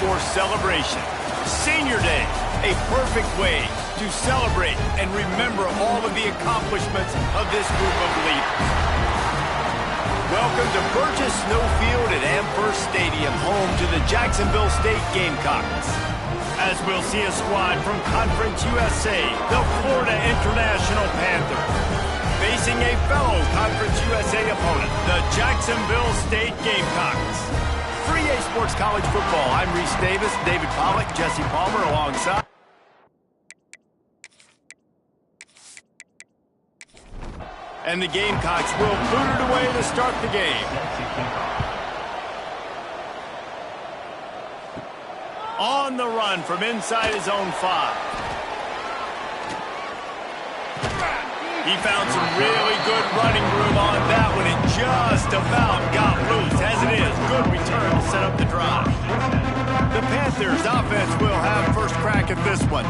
for celebration. Senior Day, a perfect way to celebrate and remember all of the accomplishments of this group of leaders. Welcome to Burgess Snowfield at Amherst Stadium, home to the Jacksonville State Gamecocks. As we'll see a squad from Conference USA, the Florida International Panthers, facing a fellow Conference USA opponent, the Jacksonville State Gamecocks. 3A Sports College Football. I'm Reese Davis, David Pollack, Jesse Palmer alongside. And the Gamecocks will boot it away to start the game. On the run from inside his own 5. He found some really good running room on that one and just about got loose. As it is, good return to set up the drive. The Panthers offense will have first crack at this one.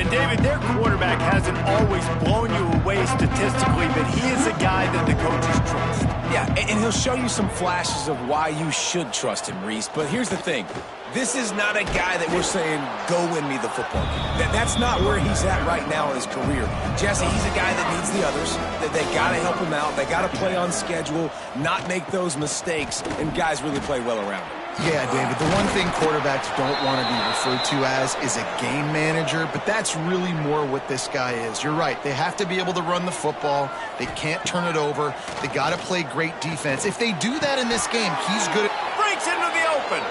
And David, their quarterback hasn't always blown you away statistically, but he is a guy that the coaches trust. Yeah, and he'll show you some flashes of why you should trust him, Reese. But here's the thing. This is not a guy that we're saying, go win me the football game. That's not where he's at right now in his career. Jesse, he's a guy that needs the others. They got to help him out. They got to play on schedule, not make those mistakes, and guys really play well around him. Yeah, David, the one thing quarterbacks don't want to be referred to as is a game manager, but that's really more what this guy is. You're right. They have to be able to run the football. They can't turn it over. They got to play great defense. If they do that in this game, he's good. Breaks into the open.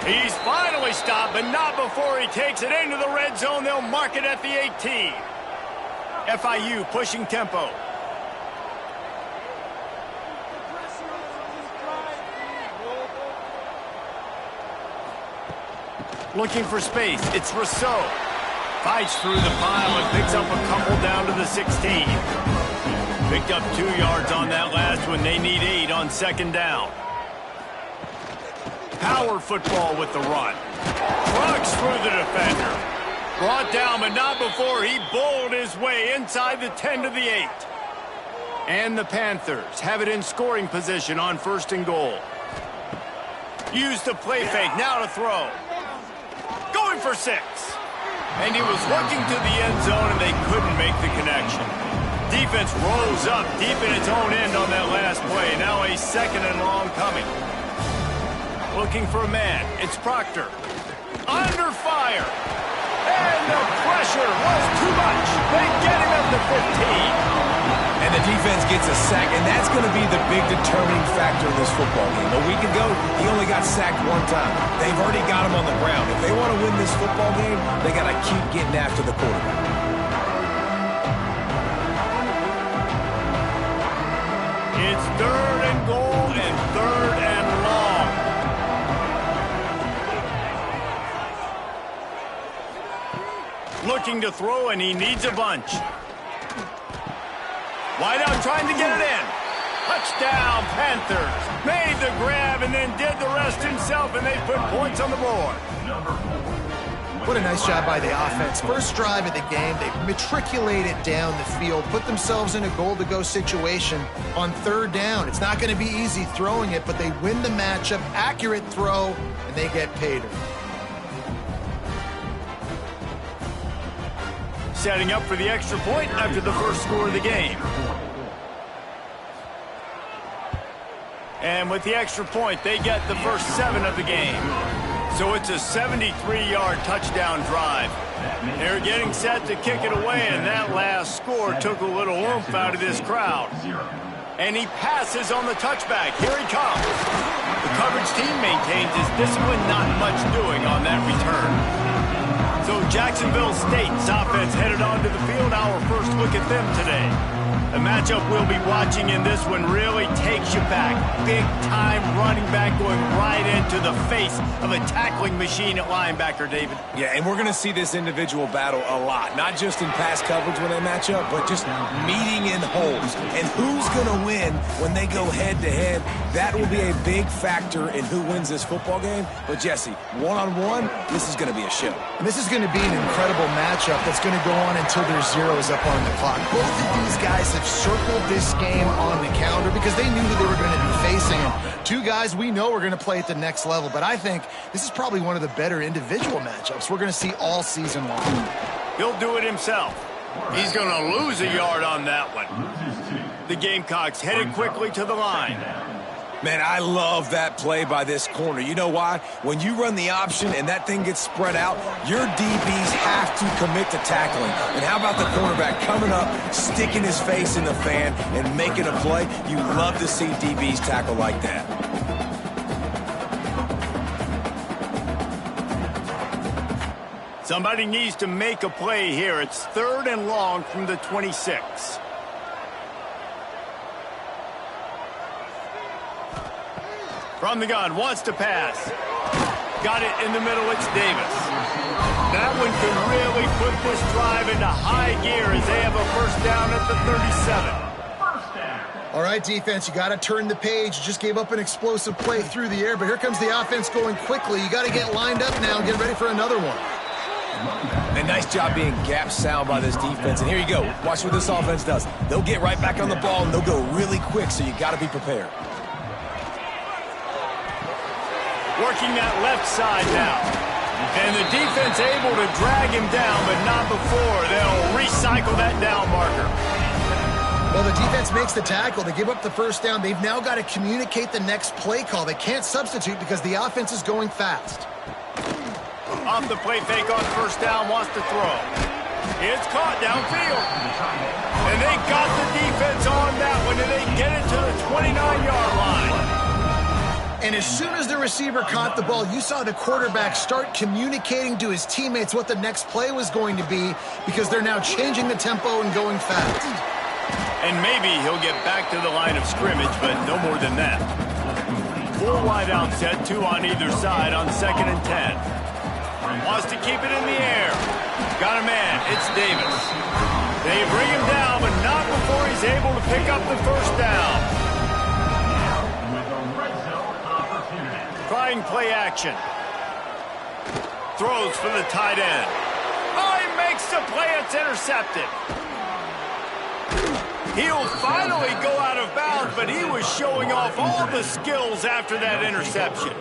He's finally stopped, but not before he takes it into the red zone. They'll mark it at the 18. FIU pushing tempo. Looking for space. It's Rousseau. Fights through the pile and picks up a couple down to the 16. Picked up 2 yards on that last one. They need 8 on second down. Power football with the run. Trucks through the defender. Brought down, but not before he bowled his way inside the 10 to the 8. And the Panthers have it in scoring position on 1st and goal. Use the play fake. Now to throw. Going for 6. And he was looking to the end zone, and they couldn't make the connection. Defense rose up deep in its own end on that last play. Now a 2nd and long coming. Looking for a man. It's Proctor. Under fire. And the pressure was too much. They get him at the 15. And the defense gets a sack, and that's going to be the big determining factor in this football game. A week ago, he only got sacked 1 time. They've already got him on the ground. If they want to win this football game, they got to keep getting after the quarterback. It's 3rd and goal and 3rd and long. Looking to throw, and he needs a bunch. Wide out trying to get it in. Touchdown, Panthers. Made the grab and then did the rest himself, and they put points on the board. What a nice job by the offense. First drive of the game, they matriculated down the field, put themselves in a goal-to-go situation on 3rd down. It's not going to be easy throwing it, but they win the matchup. Accurate throw, and they get paid. Setting up for the extra point after the first score of the game. And with the extra point, they get the first 7 of the game. So it's a 73-yard touchdown drive. They're getting set to kick it away, and that last score took a little oomph out of this crowd. And he passes on the touchback. Here he comes. The coverage team maintains his discipline, not much doing on that return. So Jacksonville State's offense headed onto the field. Our first look at them today. The matchup we'll be watching in this one really takes you back. Big-time running back going right into the face of a tackling machine at linebacker, David. Yeah, and we're going to see this individual battle a lot. Not just in pass coverage when they match up, but just meeting in holes. And who's going to win when they go head-to-head? That will be a big factor in who wins this football game. But, Jesse, one-on-one, this is going to be a show. And this is going to be an incredible matchup that's going to go on until there's zeros up on the clock. Both of these guys have circled this game on the calendar because they knew who they were going to be facing. And two guys we know are going to play at the next level. But I think this is probably one of the better individual matchups we're going to see all season long. He'll do it himself. He's going to lose a yard on that one. The Gamecocks headed quickly to the line. Man, I love that play by this corner. You know why? When you run the option and that thing gets spread out, your DBs have to commit to tackling. And how about the cornerback coming up, sticking his face in the fan, and making a play? You love to see DBs tackle like that. Somebody needs to make a play here. It's 3rd and long from the 26. From the gun, wants to pass. Got it in the middle, it's Davis. That one could really put this drive into high gear as they have a first down at the 37. All right, defense, you got to turn the page. You just gave up an explosive play through the air, but here comes the offense going quickly. You got to get lined up now and get ready for another one. And nice job being gap sound by this defense. And here you go. Watch what this offense does. They'll get right back on the ball, and they'll go really quick, so you got to be prepared. Working that left side now. And the defense able to drag him down, but not before they'll recycle that down marker. Well, the defense makes the tackle. They give up the first down. They've now got to communicate the next play call. They can't substitute because the offense is going fast. Off the play fake on first down, wants to throw. It's caught downfield. And they got the defense on that one, and they get it to the 29-yard line. And as soon as the receiver caught the ball, you saw the quarterback start communicating to his teammates what the next play was going to be because they're now changing the tempo and going fast. And maybe he'll get back to the line of scrimmage, but no more than that. 4 wide out set, 2 on either side on 2nd and 10. Wants to keep it in the air. Got a man. It's Davis. They bring him down, but not before he's able to pick up the first down. Trying play action. Throws for the tight end. Oh, he makes the play. It's intercepted. He'll finally go out of bounds, but he was showing off all the skills after that interception.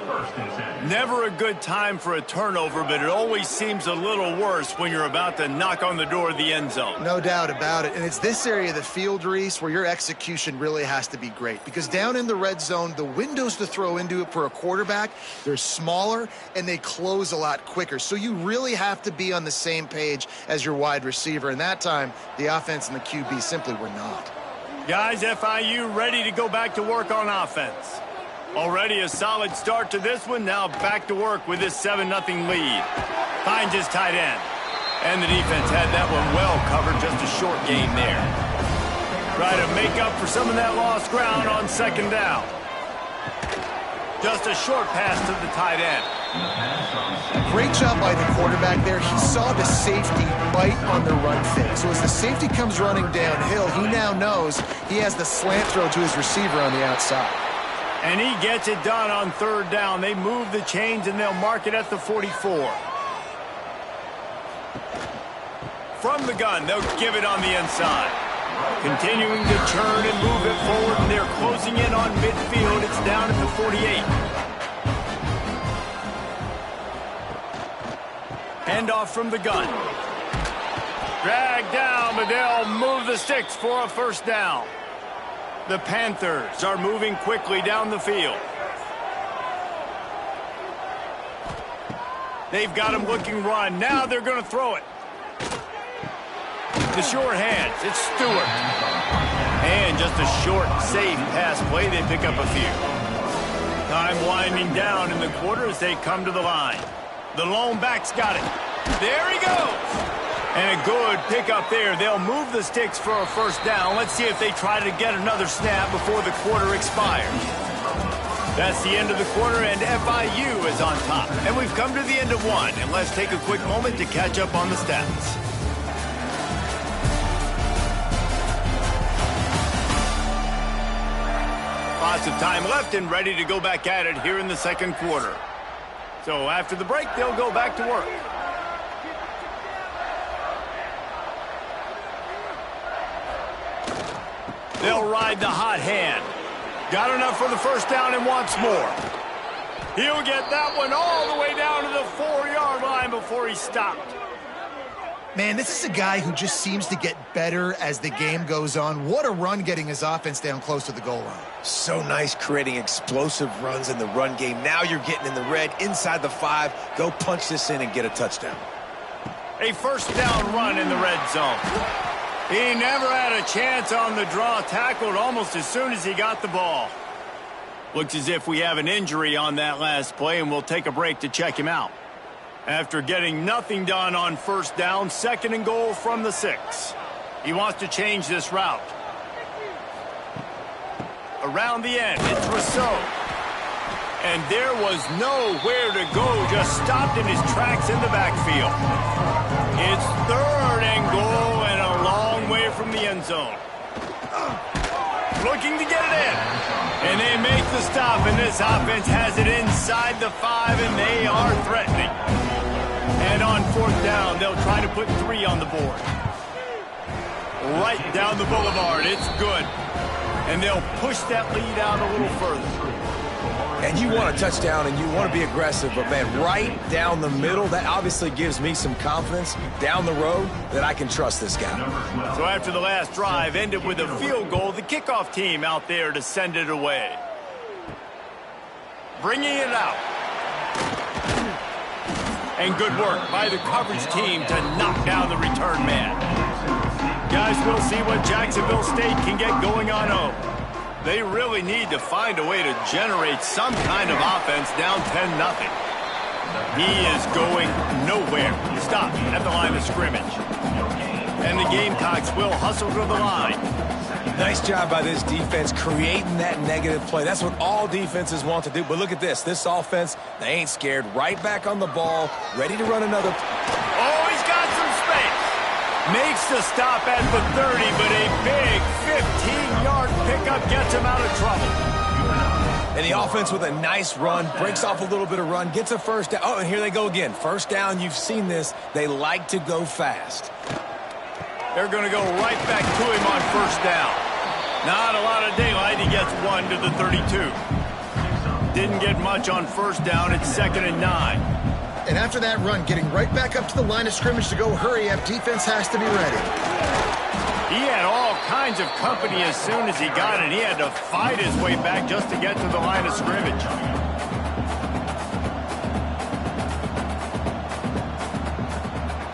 Never a good time for a turnover, but it always seems a little worse when you're about to knock on the door of the end zone. No doubt about it. And it's this area of the field, Reese, where your execution really has to be great. Because down in the red zone, the windows to throw into it for a quarterback, they're smaller and they close a lot quicker. So you really have to be on the same page as your wide receiver. And that time, the offense and the QB simply were not. Guys, FIU ready to go back to work on offense. Already a solid start to this one. Now back to work with this 7-0 lead. Finds his tight end. And the defense had that one well covered. Just a short gain there. Try to make up for some of that lost ground on 2nd down. Just a short pass to the tight end. Great job by the quarterback there. He saw the safety bite on the run fake. So as the safety comes running downhill, he now knows he has the slant throw to his receiver on the outside. And he gets it done on 3rd down. They move the chains and they'll mark it at the 44. From the gun, they'll give it on the inside. Continuing to turn and move it forward, and they're closing in on midfield. It's down at the 48. Handoff from the gun. Drag down, but they'll move the sticks for a first down. The Panthers are moving quickly down the field. They've got him looking run. Now they're going to throw it. The short hands. It's Stewart. And just a short, safe pass play. They pick up a few. Time winding down in the quarter as they come to the line. The lone back's got it. There he goes. And a good pickup there. They'll move the sticks for a first down. Let's see if they try to get another snap before the quarter expires. That's the end of the quarter, and FIU is on top. And we've come to the end of one. And let's take a quick moment to catch up on the stats. Lots of time left and ready to go back at it here in the second quarter. So after the break, they'll go back to work. They'll ride the hot hand. Got enough for the first down and wants more. He'll get that one all the way down to the 4-yard line before he stopped. Man, this is a guy who just seems to get better as the game goes on. What a run getting his offense down close to the goal line. So nice creating explosive runs in the run game. Now you're getting in the red, inside the 5. Go punch this in and get a touchdown. A first down run in the red zone. He never had a chance on the draw, tackled almost as soon as he got the ball. Looks as if we have an injury on that last play, and we'll take a break to check him out. After getting nothing done on first down, 2nd and goal from the 6. He wants to change this route. Around the end, it's Rousseau. And there was nowhere to go, just stopped in his tracks in the backfield. It's 3rd and goal and a long way from the end zone. Looking to get it in. And they make the stop, and this offense has it inside the 5, and they are threatening. And on 4th down, they'll try to put 3 on the board. Right down the boulevard, it's good. And they'll push that lead out a little further. And you want a touchdown and you want to be aggressive, but man, right down the middle, that obviously gives me some confidence down the road that I can trust this guy. So after the last drive ended with a field goal, the kickoff team out there to send it away. Bringing it out. And good work by the coverage team to knock down the return man. Guys, we'll see what Jacksonville State can get going on home. They really need to find a way to generate some kind of offense down 10-0. He is going nowhere. Stop at the line of scrimmage. And the Gamecocks will hustle to the line. Nice job by this defense creating that negative play. That's what all defenses want to do. But look at this. This offense, they ain't scared. Right back on the ball, ready to run another. Oh, he's got some space. Makes the stop at the 30, but a big 15-yard pickup gets him out of trouble. And the offense with a nice run, breaks off a little bit of run, gets a first down. Oh, and here they go again. First down, you've seen this. They like to go fast. They're going to go right back to him on first down. Not a lot of daylight. He gets 1 to the 32. Didn't get much on first down. It's 2nd and 9. And after that run, getting right back up to the line of scrimmage to go hurry up, defense has to be ready. He had all kinds of company as soon as he got it. He had to fight his way back just to get to the line of scrimmage.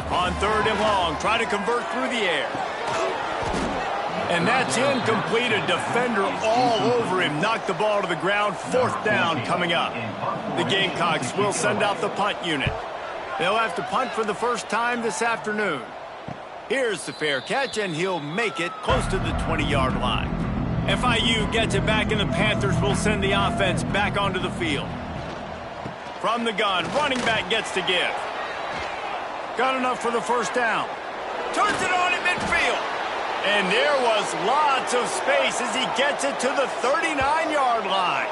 On 3rd and long, try to convert through the air. And that's incomplete. A defender all over him. Knocked the ball to the ground. 4th down coming up. The Gamecocks will send out the punt unit. They'll have to punt for the first time this afternoon. Here's the fair catch, and he'll make it close to the 20-yard line. FIU gets it back, and the Panthers will send the offense back onto the field. From the gun, running back gets to give. Got enough for the first down. Turns it on in midfield. And there was lots of space as he gets it to the 39-yard line.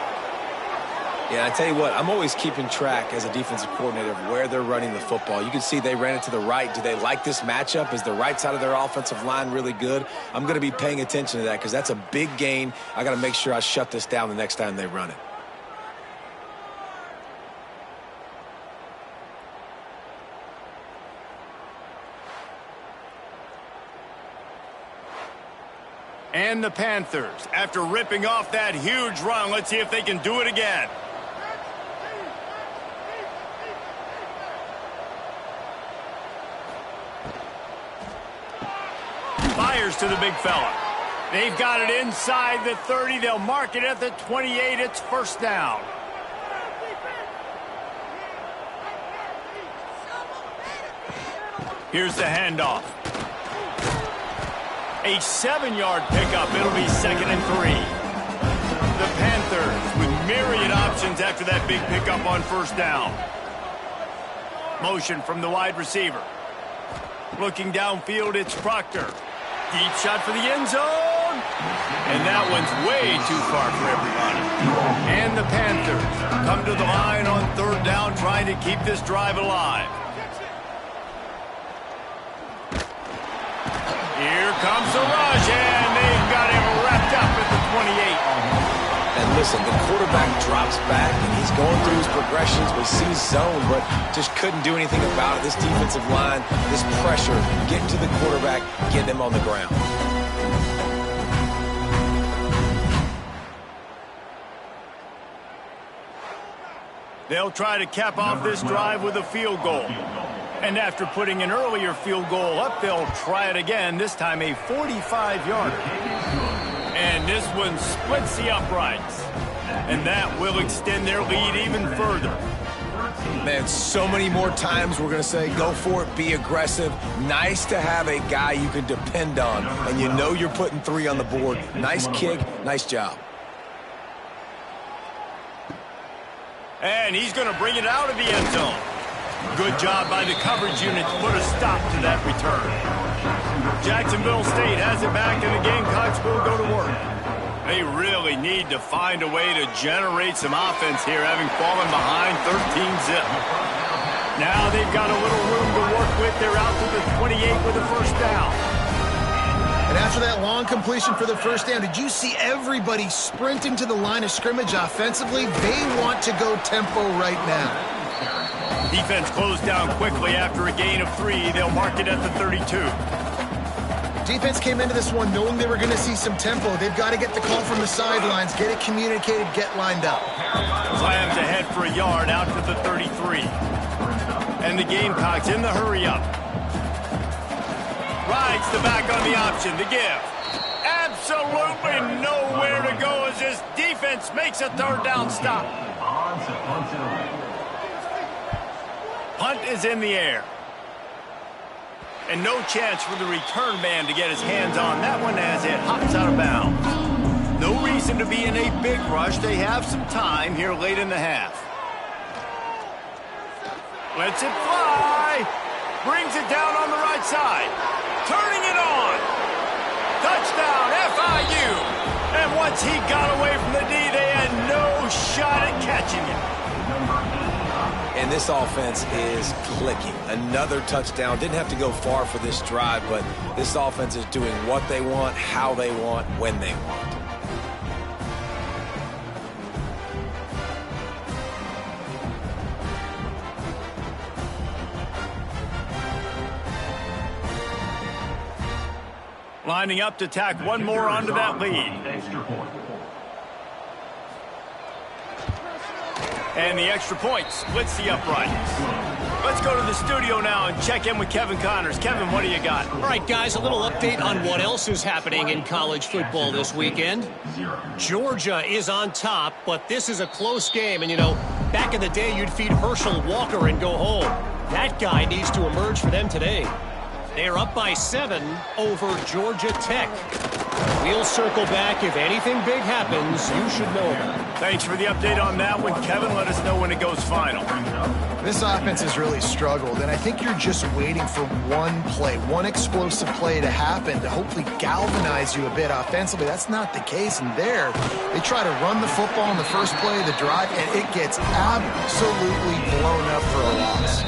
Yeah, I tell you what, I'm always keeping track as a defensive coordinator of where they're running the football. You can see they ran it to the right. Do they like this matchup? Is the right side of their offensive line really good? I'm going to be paying attention to that because that's a big gain. I got to make sure I shut this down the next time they run it. And the Panthers, after ripping off that huge run, let's see if they can do it again. Fires to the big fella. They've got it inside the 30. They'll mark it at the 28. It's first down. Here's the handoff. A 7-yard pickup. It'll be 2nd and 3. The Panthers with myriad options after that big pickup on first down. Motion from the wide receiver. Looking downfield, it's Proctor. Deep shot for the end zone. And that one's way too far for everybody. And the Panthers come to the line on 3rd down, trying to keep this drive alive. Here comes the rush, and they've got him wrapped listen, the quarterback drops back, and he's going through his progressions, but sees zone, but just couldn't do anything about it. This defensive line, this pressure, getting to the quarterback, getting him on the ground. They'll try to cap off this drive with a field goal. And after putting an earlier field goal up, they'll try it again, this time a 45-yarder. And this one splits the uprights. And that will extend their lead even further. Man, so many more times we're going to say, go for it, be aggressive. Nice to have a guy you can depend on, and you know you're putting 3 on the board. Nice kick, nice job. And he's going to bring it out of the end zone. Good job by the coverage unit to put a stop to that return. Jacksonville State has it back, and the Gamecocks will go to work. They really need to find a way to generate some offense here, having fallen behind 13-zip. Now they've got a little room to work with. They're out to the 28 with a first down. And after that long completion for the first down, did you see everybody sprinting to the line of scrimmage offensively? They want to go tempo right now. Defense closed down quickly after a gain of 3. They'll mark it at the 32. Defense came into this one knowing they were going to see some tempo. They've got to get the call from the sidelines, get it communicated, get lined up. Slams ahead for a yard out to the 33. And the Gamecocks in the hurry-up. Rides the back on the option, the give. Absolutely nowhere to go as this defense makes a third down stop. Punt is in the air. And no chance for the return man to get his hands on that one as it hops out of bounds. No reason to be in a big rush. They have some time here late in the half. Lets it fly. Brings it down on the right side. Turning it on. Touchdown, FIU. And once he got away from the D, they had no shot at catching it. And this offense is clicking. Another touchdown. Didn't have to go far for this drive, but this offense is doing what they want, how they want, when they want. Lining up to tack one more onto that lead. And the extra point splits the uprights. Let's go to the studio now and check in with Kevin Connors. Kevin, what do you got? All right, guys, a little update on what else is happening in college football this weekend. Georgia is on top, but this is a close game. And, you know, back in the day, you'd feed Herschel Walker and go home. That guy needs to emerge for them today. They are up by 7 over Georgia Tech. We'll circle back. If anything big happens, you should know about it. Thanks for the update on that one, Kevin. Let us know when it goes final. This offense has really struggled, and I think you're just waiting for one play, one explosive play to happen to hopefully galvanize you a bit offensively. That's not the case, and there, they try to run the football in the first play of the drive, and it gets absolutely blown up for a loss.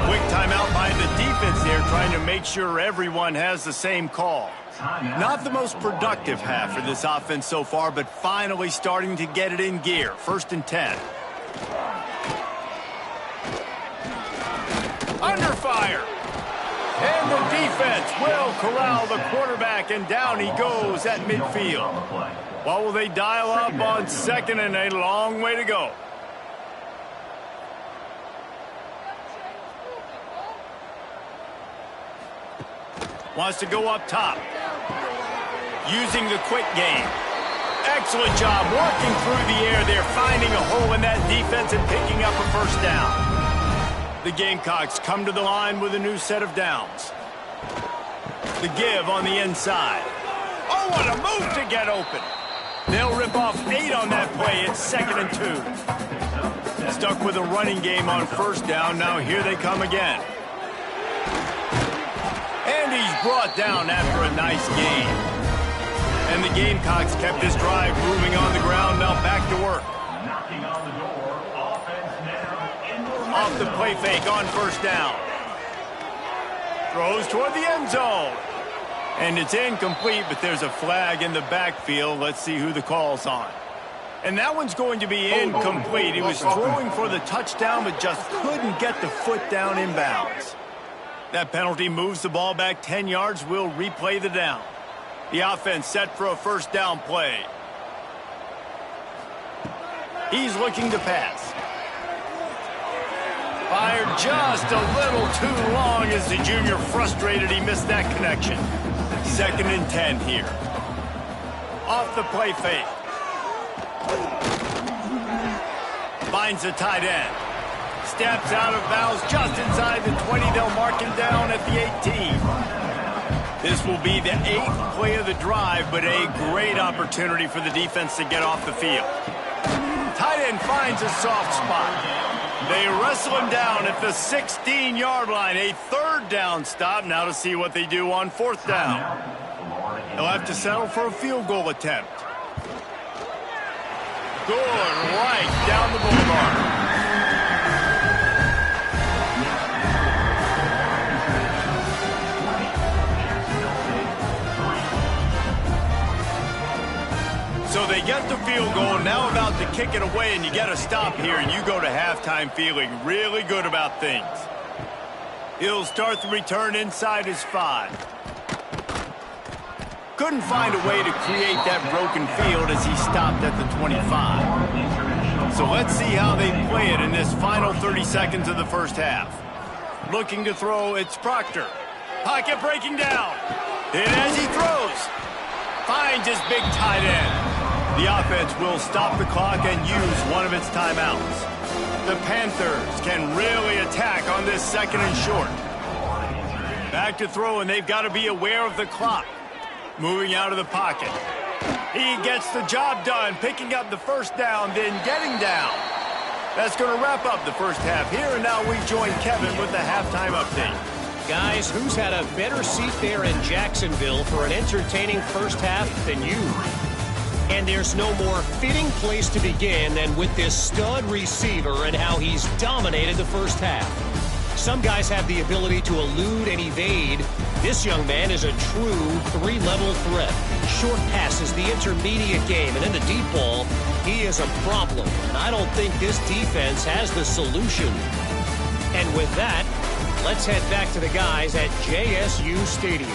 Quick timeout by the defense there, trying to make sure everyone has the same call. Not the most productive half for this offense so far, but finally starting to get it in gear. 1st and 10. Under fire. And the defense will corral the quarterback, and down he goes at midfield. What will they dial up on 2nd and a long way to go? Wants to go up top. Using the quick game. Excellent job working through the air there, finding a hole in that defense and picking up a first down. The Gamecocks come to the line with a new set of downs. The give on the inside. Oh, what a move to get open. They'll rip off 8 on that play. It's 2nd and 2. Stuck with a running game on first down. Now here they come again. And he's brought down after a nice gain. And the Gamecocks kept this drive moving on the ground. Now back to work. Knocking on the door. Offense now. Off the play fake on first down. Throws toward the end zone. And it's incomplete, but there's a flag in the backfield. Let's see who the call's on. And that one's going to be incomplete. He was throwing for the touchdown, but just couldn't get the foot down inbounds. That penalty moves the ball back 10 yards. We'll replay the down. The offense set for a first down play. He's looking to pass. Fired just a little too long as the junior frustrated he missed that connection. 2nd and 10 here. Off the play fake. Finds the tight end. Steps out of bounds just inside the 20. They'll mark him down at the 18. This will be the 8th play of the drive, but a great opportunity for the defense to get off the field. Tight end finds a soft spot. They wrestle him down at the 16-yard line. A 3rd down stop. Now to see what they do on 4th down. They'll have to settle for a field goal attempt. Good, right down the boulevard. So they get the field goal, now about to kick it away, and you get a stop here, and you go to halftime feeling really good about things. He'll start the return inside his 5. Couldn't find a way to create that broken field as he stopped at the 25. So let's see how they play it in this final 30 seconds of the first half. Looking to throw, it's Proctor. Pocket breaking down. And as he throws, finds his big tight end. The offense will stop the clock and use one of its timeouts. The Panthers can really attack on this 2nd and short. Back to throw, and they've got to be aware of the clock. Moving out of the pocket. He gets the job done, picking up the first down, then getting down. That's going to wrap up the first half here, and now we join Kevin with the halftime update. Guys, who's had a better seat there in Jacksonville for an entertaining first half than you? And there's no more fitting place to begin than with this stud receiver and how he's dominated the first half. Some guys have the ability to elude and evade. This young man is a true 3-level threat. Short passes, the intermediate game, and then the deep ball, he is a problem. And I don't think this defense has the solution. And with that, let's head back to the guys at JSU Stadium.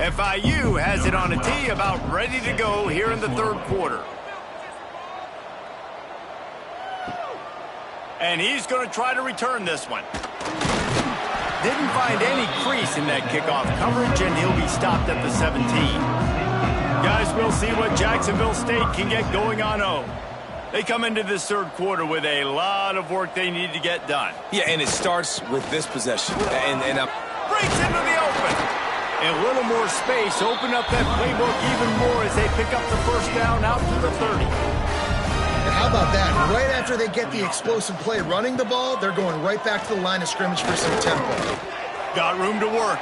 FIU has it on a tee, about ready to go here in the 3rd quarter. And he's going to try to return this one. Didn't find any crease in that kickoff coverage, and he'll be stopped at the 17. Guys, we'll see what Jacksonville State can get going on 0. They come into this 3rd quarter with a lot of work they need to get done. Yeah, and it starts with this possession. Breaks into the open. A little more space, open up that playbook even more as they pick up the first down out to the 30. And how about that? Right after they get the explosive play running the ball, they're going right back to the line of scrimmage for some tempo. Got room to work.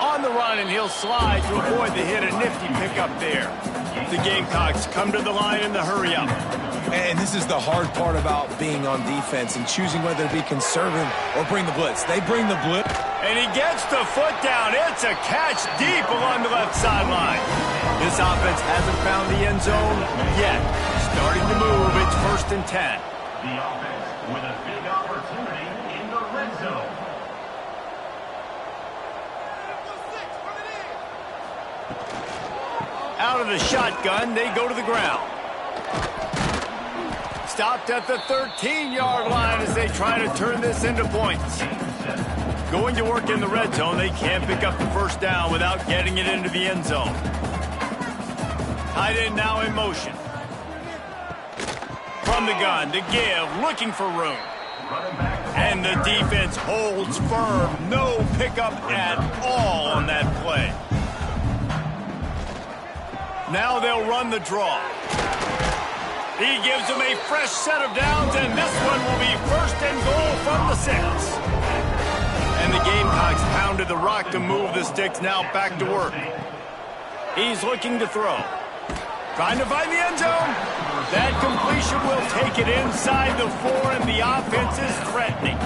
On the run, and he'll slide to avoid the hit. A nifty pickup there. The Gamecocks come to the line in the hurry up. And this is the hard part about being on defense and choosing whether to be conservative or bring the blitz. They bring the blitz. And he gets the foot down. It's a catch deep along the left sideline. This offense hasn't found the end zone yet. Starting to move. It's 1st and 10. The offense with a big opportunity in the red zone. Out of the shotgun, they go to the ground. Stopped at the 13-yard line as they try to turn this into points. Going to work in the red zone, they can't pick up the first down without getting it into the end zone. Tight end now in motion. From the gun, to give, looking for room. And the defense holds firm. No pickup at all on that play. Now they'll run the draw. He gives them a fresh set of downs, and this one will be 1st and goal from the 6. And the Gamecocks pounded the rock to move the sticks, now back to work. He's looking to throw. Trying to find the end zone. That completion will take it inside the 4, and the offense is threatening.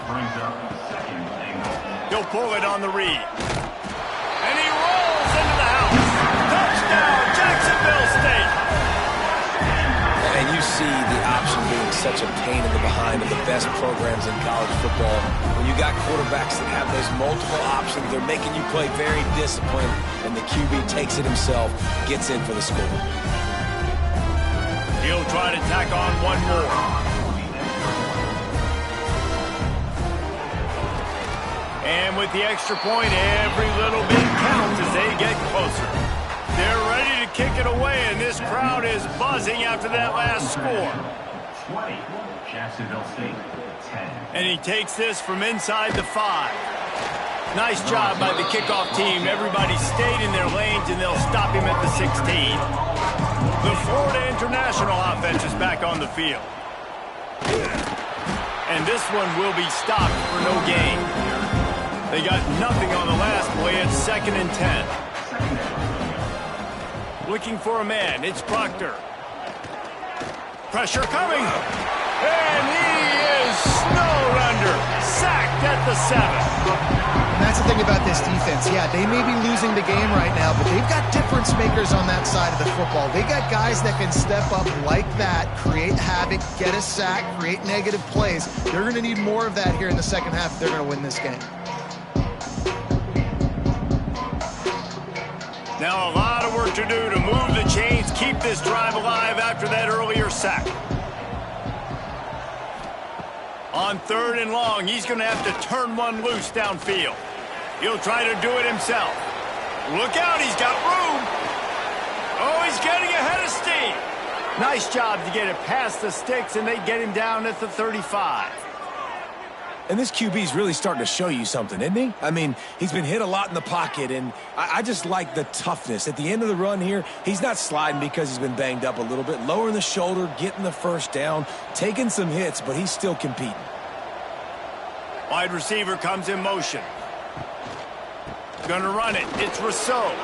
Brings up second and goal. He'll pull it on the read. And he rolls into the house. Touchdown, Jacksonville State. And you see the option being such a pain in the behind of the best programs in college football. When you got quarterbacks that have those multiple options, they're making you play very disciplined, and the QB takes it himself, gets in for the score. He'll try to tack on one more. And with the extra point, every little bit counts as they get closer. They're ready to kick it away, and this crowd is buzzing after that last score. 20, Jacksonville State, 10. And he takes this from inside the 5. Nice job by the kickoff team. Everybody stayed in their lanes, and they'll stop him at the 16. The Florida International offense is back on the field. And this one will be stopped for no gain. They got nothing on the last play. It's 2nd and 10. Looking for a man. It's Proctor. Pressure coming. And he is snowed under. Sacked at the 7. And that's the thing about this defense. Yeah, they may be losing the game right now, but they've got difference makers on that side of the football. They got guys that can step up like that, create havoc, get a sack, create negative plays. They're going to need more of that here in the second half if they're going to win this game. Now a lot of work to do to move the chains, keep this drive alive after that earlier sack. On 3rd and long, he's going to have to turn one loose downfield. He'll try to do it himself. Look out, he's got room. Oh, he's getting ahead of steam. Nice job to get it past the sticks, and they get him down at the 35. And this QB's really starting to show you something, isn't he? I mean, he's been hit a lot in the pocket, and I just like the toughness. At the end of the run here, he's not sliding because he's been banged up a little bit. Lowering the shoulder, getting the first down, taking some hits, but he's still competing. Wide receiver comes in motion. Gonna run it. It's Rousseau.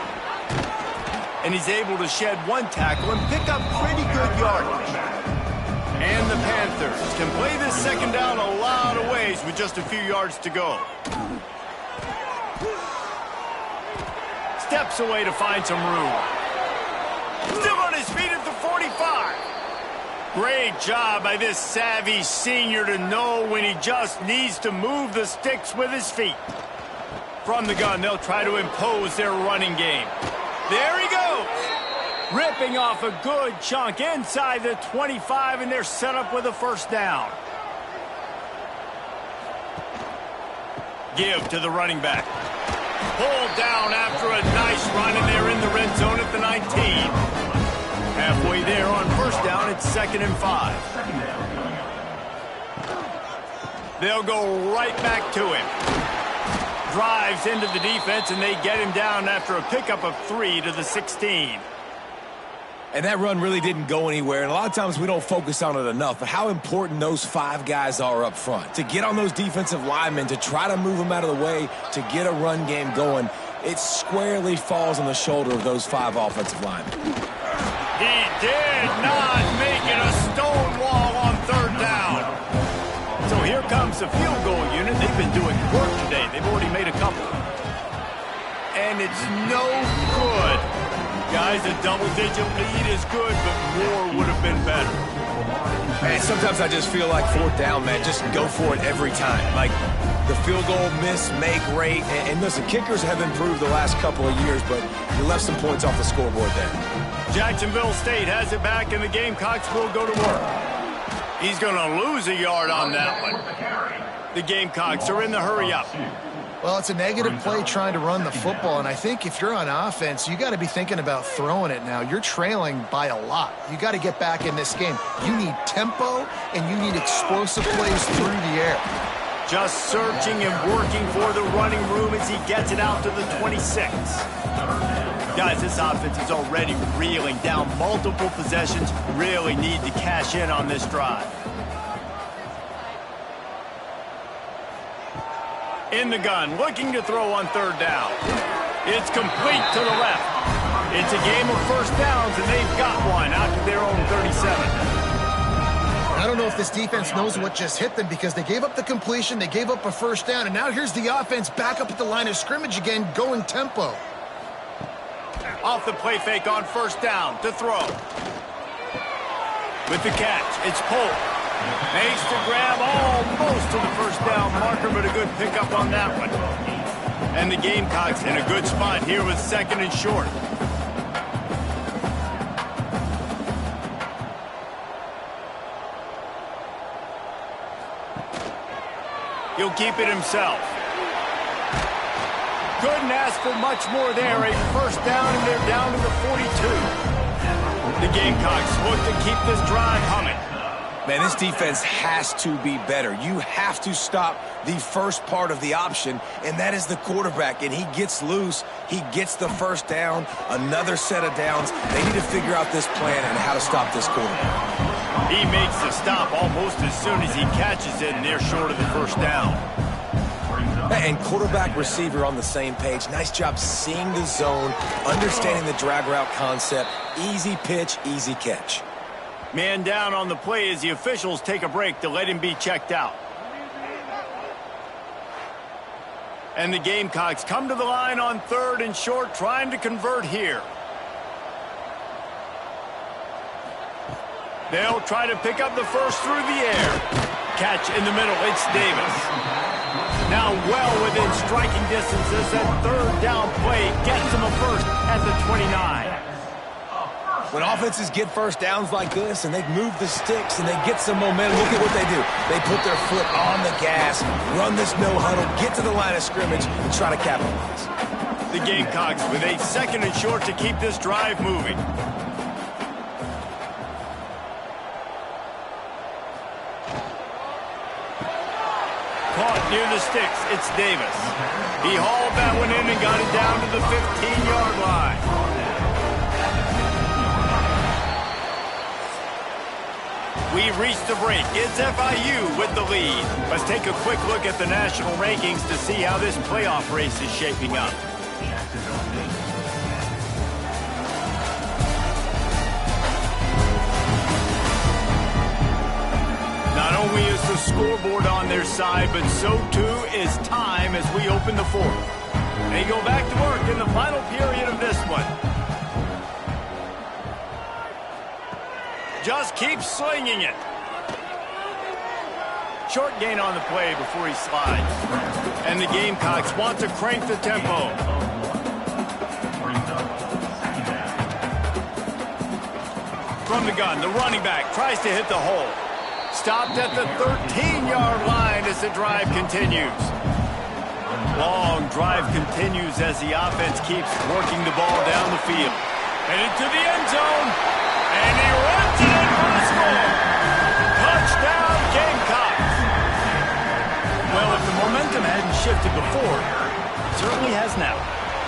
And he's able to shed one tackle and pick up pretty good yardage. And the Panthers can play this second down a lot of ways with just a few yards to go. Steps away to find some room. Still on his feet at the 45. Great job by this savvy senior to know when he just needs to move the sticks with his feet. From the gun, they'll try to impose their running game. There he goes. Ripping off a good chunk inside the 25, and they're set up with a first down. Give to the running back. Pulled down after a nice run, and they're in the red zone at the 19. Halfway there on first down, it's 2nd and 5. They'll go right back to him. Drives into the defense, and they get him down after a pickup of 3 to the 16. And that run really didn't go anywhere, and a lot of times we don't focus on it enough, but how important those 5 guys are up front. To get on those defensive linemen, to try to move them out of the way, to get a run game going, it squarely falls on the shoulder of those 5 offensive linemen. He did not make it a stone wall on 3rd down. So here comes the field goal unit. They've been doing work today. They've already made a couple. And it's no good. Guys, a double-digit lead is good, but more would have been better. Man, sometimes I just feel like 4th down, man, just go for it every time. Like the field goal miss, make rate, and listen, kickers have improved the last couple of years, but you left some points off the scoreboard there. Jacksonville State has it back, and the Gamecocks will go to work. He's going to lose a yard on that one. The Gamecocks are in the hurry-up. Well, it's a negative play trying to run the football, and I think if you're on offense, you got to be thinking about throwing it now. You're trailing by a lot. You got to get back in this game. You need tempo, and you need explosive plays through the air. Just searching and working for the running room as he gets it out to the 26. Guys, this offense is already reeling down multiple possessions. Really need to cash in on this drive. In the gun, looking to throw on 3rd down. It's complete to the left. It's a game of first downs, and they've got one out to their own 37. I don't know if this defense knows what just hit them because they gave up the completion, they gave up a first down, and now here's the offense back up at the line of scrimmage again, going tempo. Off the play fake on first down to throw. With the catch, it's Polk. Makes the grab almost to the first down marker, but a good pickup on that one. And the Gamecocks in a good spot here with second and short. He'll keep it himself. Couldn't ask for much more there. A first down, and they're down to the 42. The Gamecocks look to keep this drive humming. Man, this defense has to be better. You have to stop the first part of the option, and that is the quarterback. And he gets loose. He gets the first down, another set of downs. They need to figure out this plan and how to stop this quarterback. He makes the stop almost as soon as he catches it, and they're short of the first down. And quarterback receiver on the same page. Nice job seeing the zone, understanding the drag route concept. Easy pitch, easy catch. Man down on the play as the officials take a break to let him be checked out. And the Gamecocks come to the line on third and short, trying to convert here. They'll try to pick up the first through the air. Catch in the middle, it's Davis. Now well within striking distance as that third down play gets him a first at the 29. When offenses get first downs like this and they move the sticks and they get some momentum, look at what they do. They put their foot on the gas, run this no-huddle, get to the line of scrimmage, and try to capitalize. The Gamecocks with a second and short to keep this drive moving. Caught near the sticks, it's Davis. He hauled that one in and got it down to the 15-yard line. We've reached the break. It's FIU with the lead. Let's take a quick look at the national rankings to see how this playoff race is shaping up. Not only is the scoreboard on their side, but so too is time as we open the fourth. They go back to work in the final period of this one. Just keeps slinging it. Short gain on the play before he slides. And the Gamecocks want to crank the tempo. From the gun, the running back tries to hit the hole. Stopped at the 13-yard line as the drive continues. Long drive continues as the offense keeps working the ball down the field. And into the end zone. And he runs it in for the score. Touchdown, Gamecocks. Well, if the momentum hadn't shifted before, it certainly has now.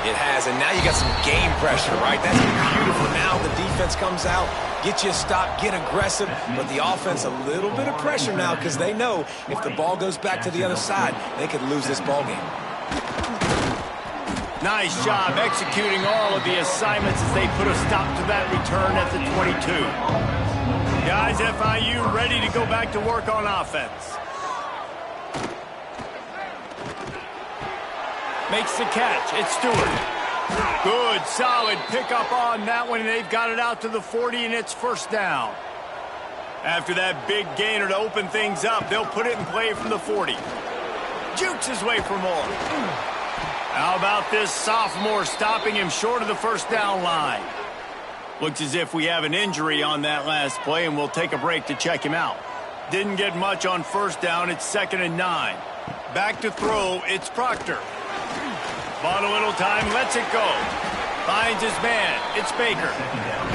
It has, and now you got some game pressure, right? That's beautiful. Now the defense comes out, get you a stop, get aggressive, but the offense a little bit of pressure now because they know if the ball goes back to the other side, they could lose this ball game. Nice job executing all of the assignments as they put a stop to that return at the 22. Guys, FIU ready to go back to work on offense. Makes the catch. It's Stewart. Good, solid pickup on that one, and they've got it out to the 40, and it's first down. After that big gainer to open things up, they'll put it in play from the 40. Jukes his way for more. How about this sophomore stopping him short of the first down line? Looks as if we have an injury on that last play, and we'll take a break to check him out. Didn't get much on first down. It's 2nd and 9. Back to throw. It's Proctor. Bought a little time, lets it go. Finds his man. It's Baker.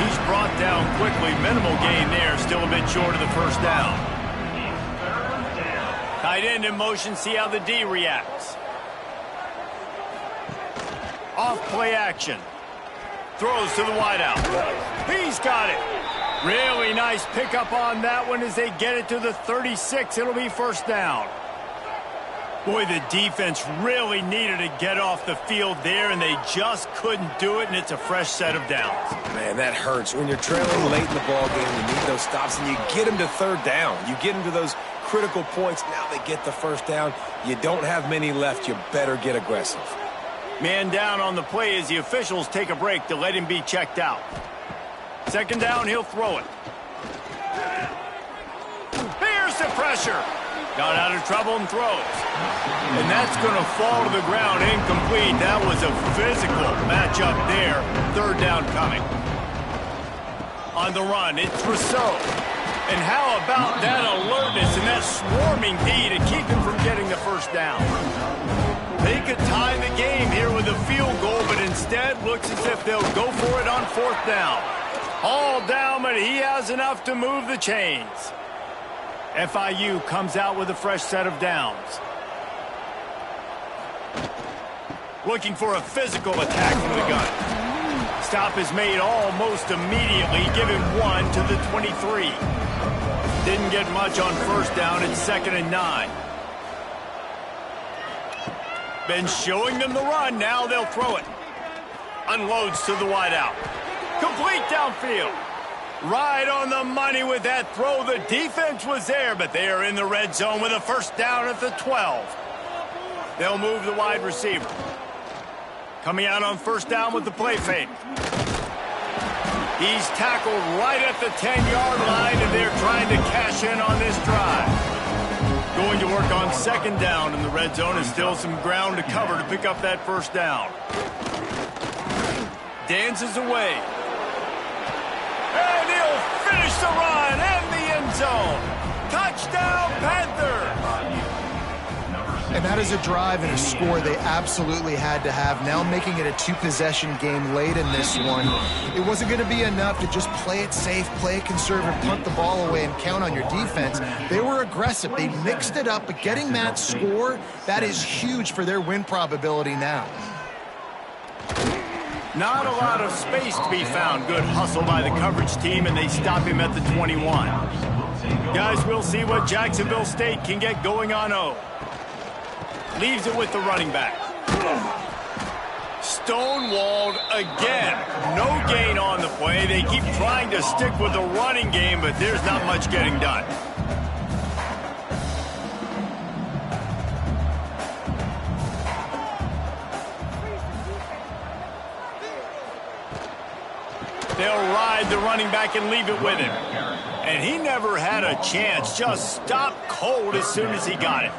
He's brought down quickly. Minimal gain there. Still a bit short of the first down. Tight end in motion. See how the D reacts. Off play action. Throws to the wideout. He's got it. Really nice pickup on that one as they get it to the 36. It'll be first down. Boy, the defense really needed to get off the field there, and they just couldn't do it, and it's a fresh set of downs. Man, that hurts. When you're trailing late in the ball game, you need those stops, and you get them to third down. You get them to those critical points. Now they get the first down. You don't have many left. You better get aggressive. Man down on the play as the officials take a break to let him be checked out. Second down, he'll throw it. Here's the pressure. Got out of trouble and throws. And that's going to fall to the ground incomplete. That was a physical matchup there. Third down coming. On the run, it's Rousseau. And how about that alertness and that swarming D to keep him from getting the first down? They could tie the game here with a field goal, but instead looks as if they'll go for it on fourth down. All down, but he has enough to move the chains. FIU comes out with a fresh set of downs. Looking for a physical attack from the gun. Stop is made almost immediately, giving one to the 23. Didn't get much on first down. It's 2nd and 9. Been showing them the run. Now they'll throw it. Unloads to the wideout. Complete downfield. Right on the money with that throw. The defense was there, but they are in the red zone with a first down at the 12. They'll move the wide receiver. Coming out on first down with the play fake. He's tackled right at the 10-yard line, and they're trying to cash in on this drive. Going to work on second down in the red zone, and still some ground to cover to pick up that first down. Dances away. And he'll finish the run and the end zone. Touchdown, Panthers! And that is a drive and a score they absolutely had to have. Now making it a two-possession game late in this one. It wasn't going to be enough to just play it safe, play it conservative, punt the ball away, and count on your defense. They were aggressive. They mixed it up, but getting that score, that is huge for their win probability now. Not a lot of space to be found. Good hustle by the coverage team, and they stop him at the 21. Guys, we'll see what Jacksonville State can get going on O. Leaves it with the running back. Stonewalled again. No gain on the play. They keep trying to stick with the running game, but there's not much getting done. They'll ride the running back and leave it with him. And he never had a chance. Just stopped cold as soon as he got it.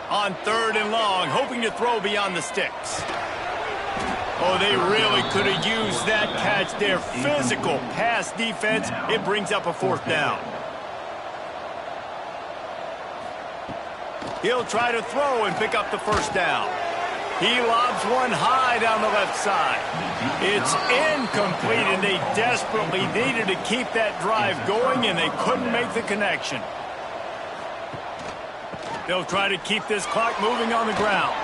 On third and long, hoping to throw beyond the sticks. Oh, they really could have used that catch there. Physical pass defense. It brings up a fourth down. He'll try to throw and pick up the first down. He lobs one high down the left side. It's incomplete, and they desperately needed to keep that drive going, and they couldn't make the connection. They'll try to keep this clock moving on the ground.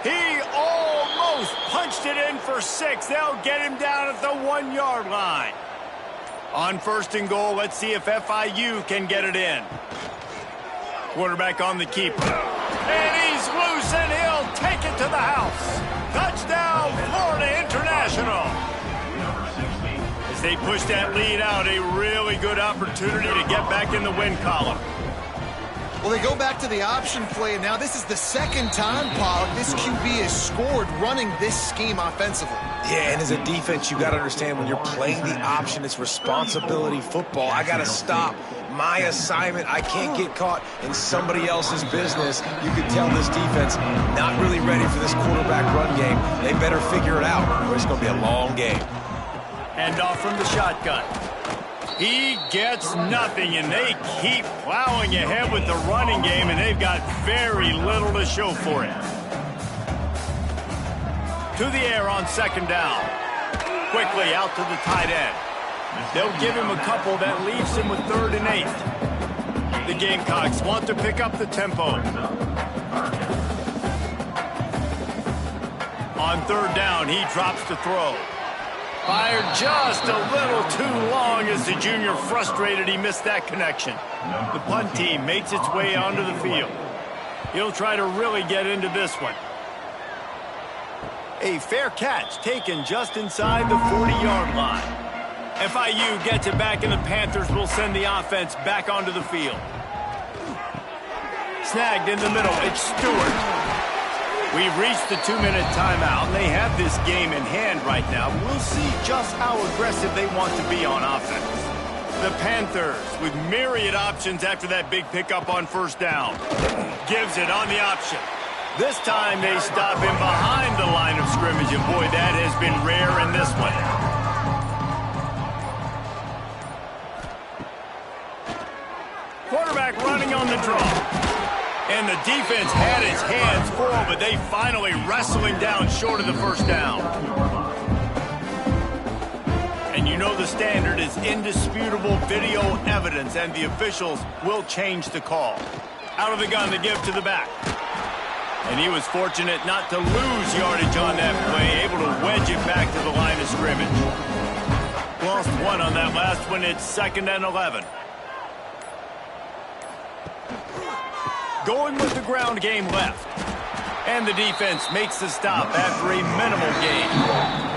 He almost punched it in for 6. They'll get him down at the 1-yard line. On first and goal, let's see if FIU can get it in. Quarterback on the keeper. And he's loose, and he'll take it to the house. Touchdown, Florida International. As they push that lead out, a really good opportunity to get back in the win column. Well, they go back to the option play, and now this is the second time, Pollock, this QB has scored running this scheme offensively. Yeah, and as a defense, you got to understand when you're playing the option, it's responsibility football. I got to stop my assignment. I can't get caught in somebody else's business. You can tell this defense not really ready for this quarterback run game. They better figure it out, or it's going to be a long game. Hand off from the shotgun. He gets nothing, and they keep plowing ahead with the running game, and they've got very little to show for it. To the air on second down. Quickly out to the tight end. They'll give him a couple that leaves him with 3rd and 8. The Gamecocks want to pick up the tempo. On 3rd down, he drops to throw. Fired just a little too long as is the junior frustrated he missed that connection. The punt team makes its way onto the field. He'll try to really get into this one. A fair catch taken just inside the 40-yard line. FIU gets it back, and the Panthers will send the offense back onto the field. Snagged in the middle. It's Stewart. We've reached the 2-minute timeout, and they have this game in hand right now. We'll see just how aggressive they want to be on offense. The Panthers with myriad options after that big pickup on first down. Gives it on the option. This time they stop him behind the line of scrimmage, and boy, that has been rare in this one. Quarterback running on the draw. And the defense had its hands full, but they finally wrestle him down short of the first down. And you know the standard is indisputable video evidence, and the officials will change the call. Out of the gun to give to the back. And he was fortunate not to lose yardage on that play, able to wedge it back to the line of scrimmage. Lost one on that last one. It's 2nd and 11. Going with the ground game left. And the defense makes the stop after a minimal gain.